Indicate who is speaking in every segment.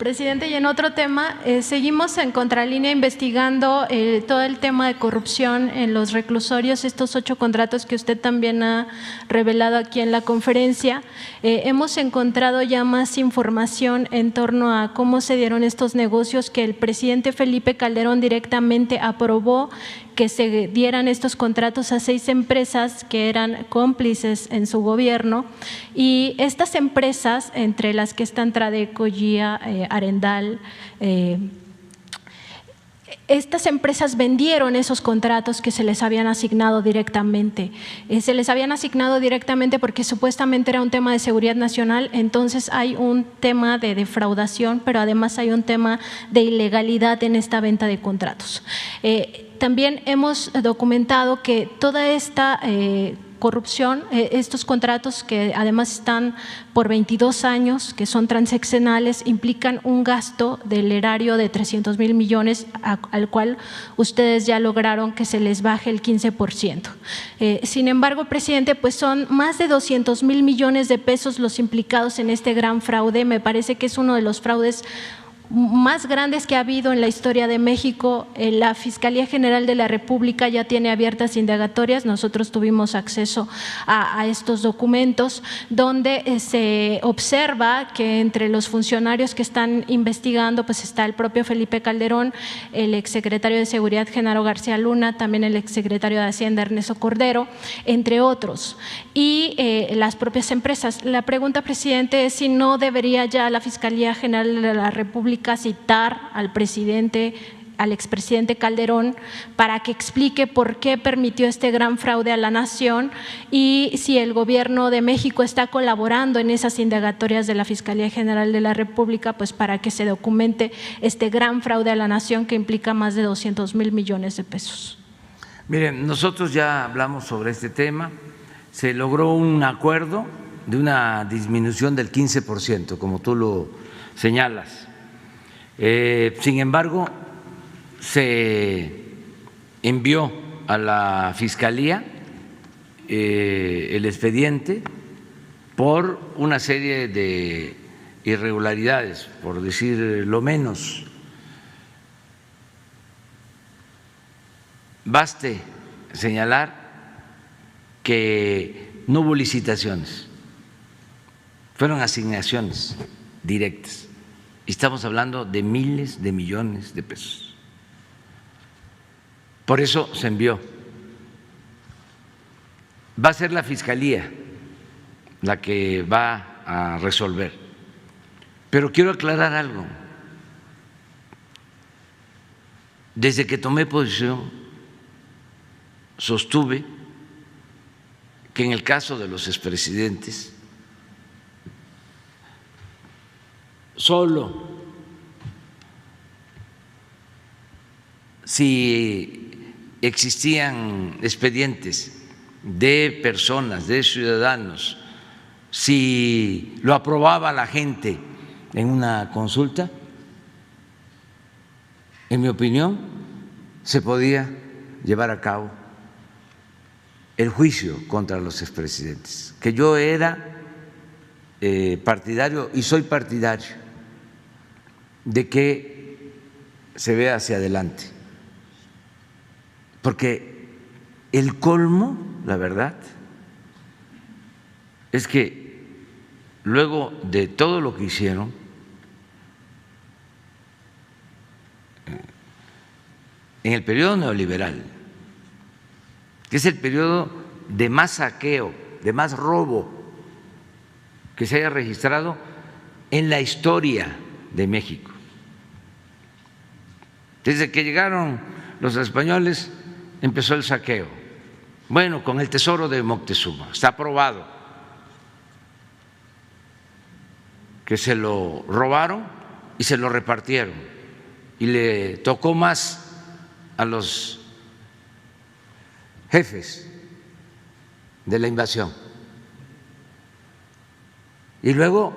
Speaker 1: Presidente, y en otro tema, seguimos en contralínea investigando todo el tema de corrupción en los reclusorios, estos 8 contratos que usted también ha revelado aquí en la conferencia. Hemos encontrado ya más información en torno a cómo se dieron estos negocios, que el presidente Felipe Calderón directamente aprobó que se dieran estos contratos a 6 empresas que eran cómplices en su gobierno, y estas empresas, entre las que están Tradeco, GIA, Arendal, estas empresas vendieron esos contratos que se les habían asignado directamente. Se les habían asignado directamente porque supuestamente era un tema de seguridad nacional, entonces hay un tema de defraudación, pero además hay un tema de ilegalidad en esta venta de contratos. También hemos documentado que toda esta corrupción, estos contratos que además están por 22 años, que son transeccionales, implican un gasto del erario de 300,000 millones, al cual ustedes ya lograron que se les baje el 15%. Sin embargo, presidente, pues son más de 200,000 millones de pesos los implicados en este gran fraude. Me parece que es uno de los fraudes más grandes que ha habido en la historia de México. La Fiscalía General de la República ya tiene abiertas indagatorias. Nosotros tuvimos acceso a estos documentos, donde se observa que entre los funcionarios que están investigando pues está el propio Felipe Calderón, el exsecretario de Seguridad Genaro García Luna, también el exsecretario de Hacienda Ernesto Cordero, entre otros, y las propias empresas. La pregunta, presidente, es si no debería ya la Fiscalía General de la República citar al presidente, al expresidente Calderón, para que explique por qué permitió este gran fraude a la nación, y si el gobierno de México está colaborando en esas indagatorias de la Fiscalía General de la República, pues para que se documente este gran fraude a la nación que implica más de 200,000 millones de pesos.
Speaker 2: Miren, nosotros ya hablamos sobre este tema, se logró un acuerdo de una disminución del 15%, como tú lo señalas. Sin embargo, se envió a la Fiscalía el expediente por una serie de irregularidades, por decir lo menos. Baste señalar que no hubo licitaciones, fueron asignaciones directas. Estamos hablando de miles de millones de pesos. Por eso se envió. Va a ser la Fiscalía la que va a resolver. Pero quiero aclarar algo. Desde que tomé posición, sostuve que en el caso de los expresidentes, solo si existían expedientes de personas, de ciudadanos, si lo aprobaba la gente en una consulta, en mi opinión, se podía llevar a cabo el juicio contra los expresidentes, que yo era partidario y soy partidario de que se vea hacia adelante, porque el colmo, la verdad, es que luego de todo lo que hicieron, en el periodo neoliberal, que es el periodo de más saqueo, de más robo que se haya registrado en la historia de México. Desde que llegaron los españoles empezó el saqueo. Bueno, con el tesoro de Moctezuma, está aprobado que se lo robaron y se lo repartieron, y le tocó más a los jefes de la invasión. Y luego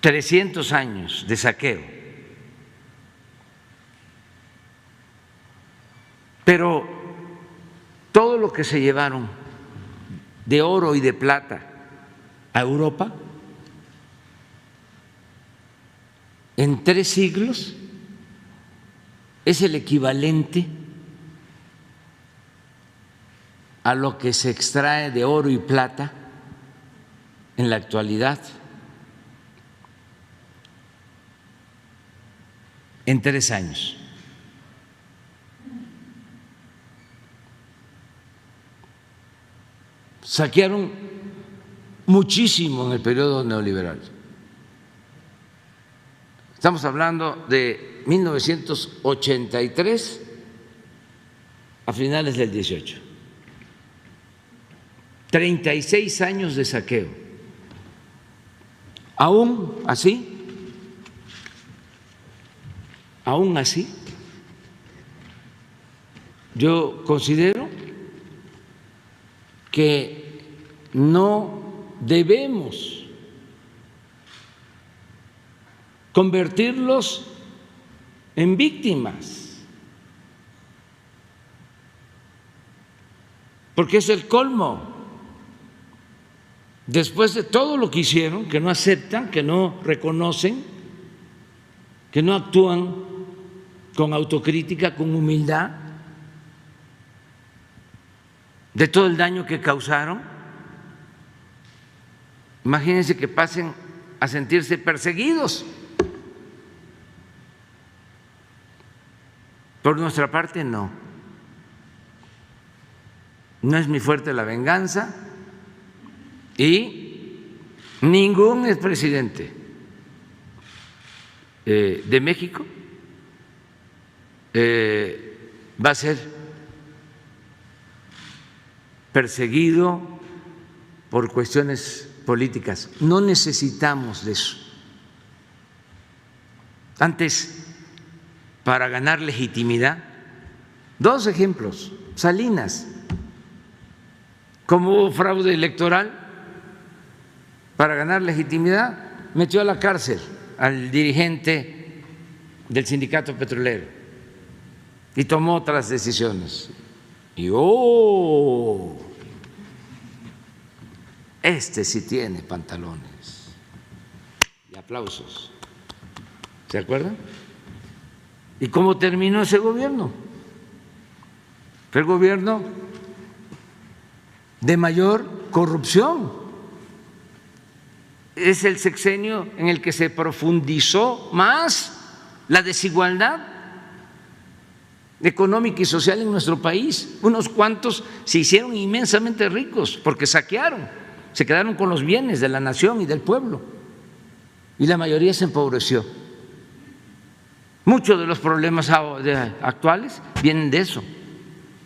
Speaker 2: 300 años de saqueo. Pero todo lo que se llevaron de oro y de plata a Europa en 3 siglos es el equivalente a lo que se extrae de oro y plata en la actualidad. En 3 años. Saquearon muchísimo en el periodo neoliberal. Estamos hablando de 1983 a finales del 18. 36 años de saqueo. Aún así, yo considero que no debemos convertirlos en víctimas, porque es el colmo. Después de todo lo que hicieron, que no aceptan, que no reconocen, que no actúan con autocrítica, con humildad, de todo el daño que causaron, imagínense que pasen a sentirse perseguidos. Por nuestra parte, no. No es mi fuerte la venganza y ningún expresidente de México va a ser perseguido por cuestiones políticas. No necesitamos de eso. Antes, para ganar legitimidad, 2 ejemplos. Salinas, como hubo fraude electoral, para ganar legitimidad metió a la cárcel al dirigente del sindicato petrolero y tomó otras decisiones. Y este sí tiene pantalones. Y aplausos. ¿Se acuerdan? ¿Y cómo terminó ese gobierno? Fue el gobierno de mayor corrupción. Es el sexenio en el que se profundizó más la desigualdad económica y social en nuestro país. Unos cuantos se hicieron inmensamente ricos porque saquearon, se quedaron con los bienes de la nación y del pueblo, y la mayoría se empobreció. Muchos de los problemas actuales vienen de eso,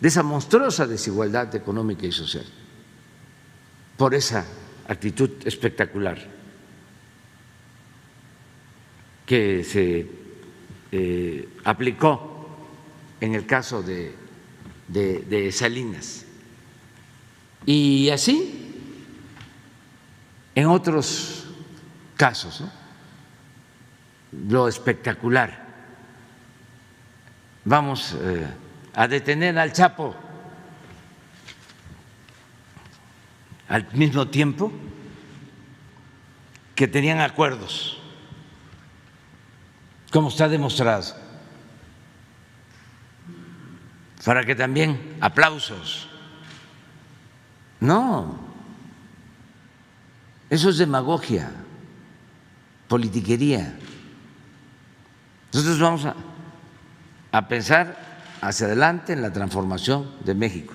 Speaker 2: de esa monstruosa desigualdad económica y social, por esa actitud espectacular que se aplicó en el caso de Salinas. Y así en otros casos, ¿no? Lo espectacular. Vamos a detener al Chapo al mismo tiempo que tenían acuerdos, como está demostrado, para que también aplausos. No, eso es demagogia, politiquería. Nosotros vamos a pensar hacia adelante en la transformación de México.